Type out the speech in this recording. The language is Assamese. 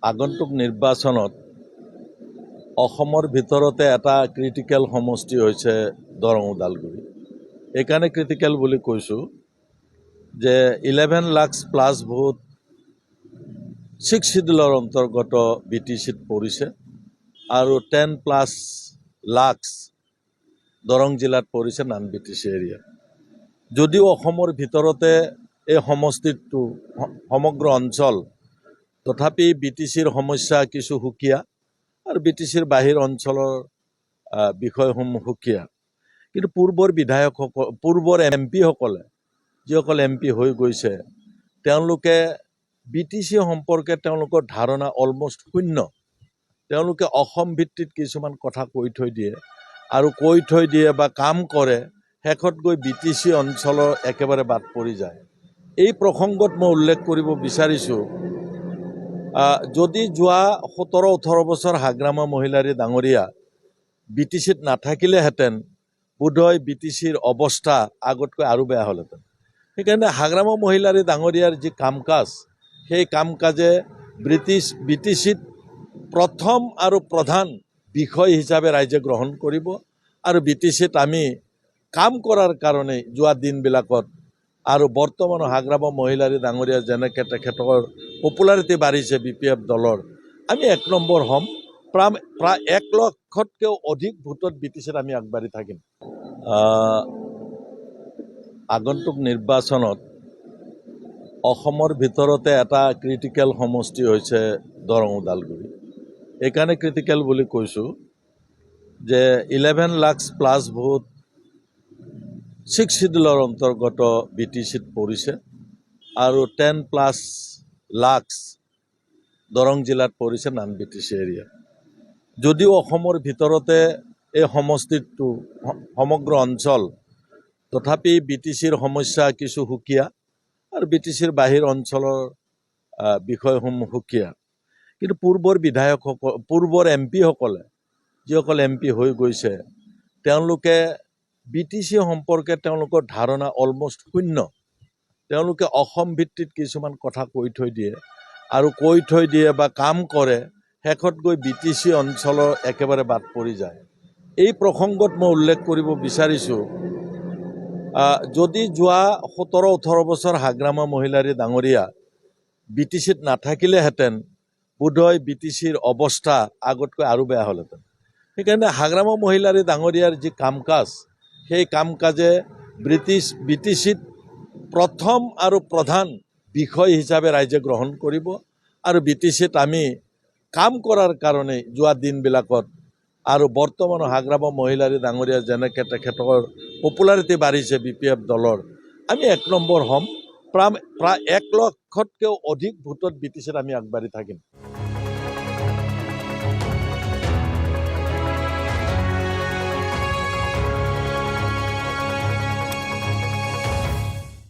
আগন্তুক নিৰ্বাচনত অসমৰ ভিতৰতে এটা ক্ৰিটিকেল সমষ্টি হৈছে দৰং ওদালগুৰি। এইকাৰণে ক্ৰিটিকেল বুলি কৈছোঁ যে 11 লাখ প্লাছ ভোট 6 শিডিউলৰ অন্তৰ্গত BTCত পৰিছে আৰু 10+ লাখ দৰং জিলাত পৰিছে নন BTC এৰিয়া। যদিও অসমৰ ভিতৰতে এই সমষ্টিটো সমগ্ৰ অঞ্চল, তথাপি BTCৰ সমস্যা কিছু সুকীয়া আৰু BTCৰ বাহিৰ অঞ্চলৰ বিষয়সমূহ সুকীয়া। কিন্তু পূৰ্বৰ বিধায়কসকল, পূৰ্বৰ MP সকলে যিসকল MP হৈ গৈছে, তেওঁলোকে BTC সম্পৰ্কে তেওঁলোকৰ ধাৰণা অলমষ্ট শূন্য। তেওঁলোকে অসম ভিত্তিত কিছুমান কথা কৈ থৈ দিয়ে আৰু কৈ থৈ দিয়ে বা কাম কৰে, শেষত গৈ BTC অঞ্চলৰ একেবাৰে বাদ পৰি যায়। এই প্ৰসংগত মই উল্লেখ কৰিব বিচাৰিছোঁ, যদি যোৱা 17-18 বছৰ হাগ্ৰামা মহিলাৰী ডাঙৰীয়া BTCত নাথাকিলেহেঁতেন, বোধহয় BTCৰ অৱস্থা আগতকৈ আৰু বেয়া হ'লহেঁতেন। সেইকাৰণে হাগ্ৰামা মহিলাৰী ডাঙৰীয়াৰ যি কাম কাজ, সেই কাম কাজে BTCত প্ৰথম আৰু প্ৰধান বিষয় হিচাপে ৰাইজে গ্ৰহণ কৰিব আৰু BTCত আমি কাম কৰাৰ কাৰণে যোৱা দিনবিলাকত আৰু বৰ্তমান হাগ্ৰামা মহিলাৰী ডাঙৰীয়া যেনেকৈ তেখেতৰ পপুলাৰিটি বাঢ়িছে BPF দলৰ, আমি 1 নম্বৰ হ'ম। প্ৰায় 1 লাখতকৈও অধিক ভোটত BTCত আমি আগবাঢ়ি থাকিম। আগন্তুক নিৰ্বাচনত অসমৰ ভিতৰতে এটা ক্ৰিটিকেল সমষ্টি হৈছে দৰং ওদালগুৰি। এইকাৰণে ক্ৰিটিকেল বুলি কৈছোঁ যে 11 লাখ প্লাছ ভোট 6 শিডিউলৰ অন্তৰ্গত BTCত পৰিছে আৰু 10+ লাখ দৰং জিলাত পৰিছে নন BTC এৰিয়া। যদিও অসমৰ ভিতৰতে এই সমষ্টিটো সমগ্ৰ অঞ্চল, তথাপি BTCৰ সমস্যা কিছু সুকীয়া আৰু BTCৰ বাহিৰ অঞ্চলৰ বিষয়সমূহ সুকীয়া। কিন্তু পূৰ্বৰ বিধায়কসকল, পূৰ্বৰ MP সকলে যিসকল MP হৈ গৈছে, তেওঁলোকে BTC সম্পৰ্কে তেওঁলোকৰ ধাৰণা অলমষ্ট শূন্য। তেওঁলোকে অসম ভিত্তিত কিছুমান কথা কৈ থৈ দিয়ে আৰু কৈ থৈ দিয়ে বা কাম কৰে, শেষত গৈ BTC অঞ্চলৰ একেবাৰে বাদ পৰি যায়। এই প্ৰসংগত মই উল্লেখ কৰিব বিচাৰিছোঁ, যদি যোৱা 17-18 বছৰ হাগ্ৰামা মহিলাৰী ডাঙৰীয়া BTCত নাথাকিলেহেঁতেন, বোধহয় BTCৰ অৱস্থা আগতকৈ আৰু বেয়া হ'লহেঁতেন। সেইকাৰণে হাগ্ৰামা মহিলাৰী ডাঙৰীয়াৰ যি কাম কাজ, সেই কাম কাজে BTCত প্ৰথম আৰু প্ৰধান বিষয় হিচাপে ৰাইজে গ্ৰহণ কৰিব আৰু BTCত আমি কাম কৰাৰ কাৰণে যোৱা দিনবিলাকত আৰু বৰ্তমান হাগ্ৰামা মহিলাৰী ডাঙৰীয়া যেনেকৈ তেখেতৰ পপুলাৰিটি বাঢ়িছে BPF দলৰ, আমি 1 নম্বৰ হ'ম। প্ৰায় 1 লাখতকৈও অধিক ভোটত BTCত আমি আগবাঢ়ি থাকিম।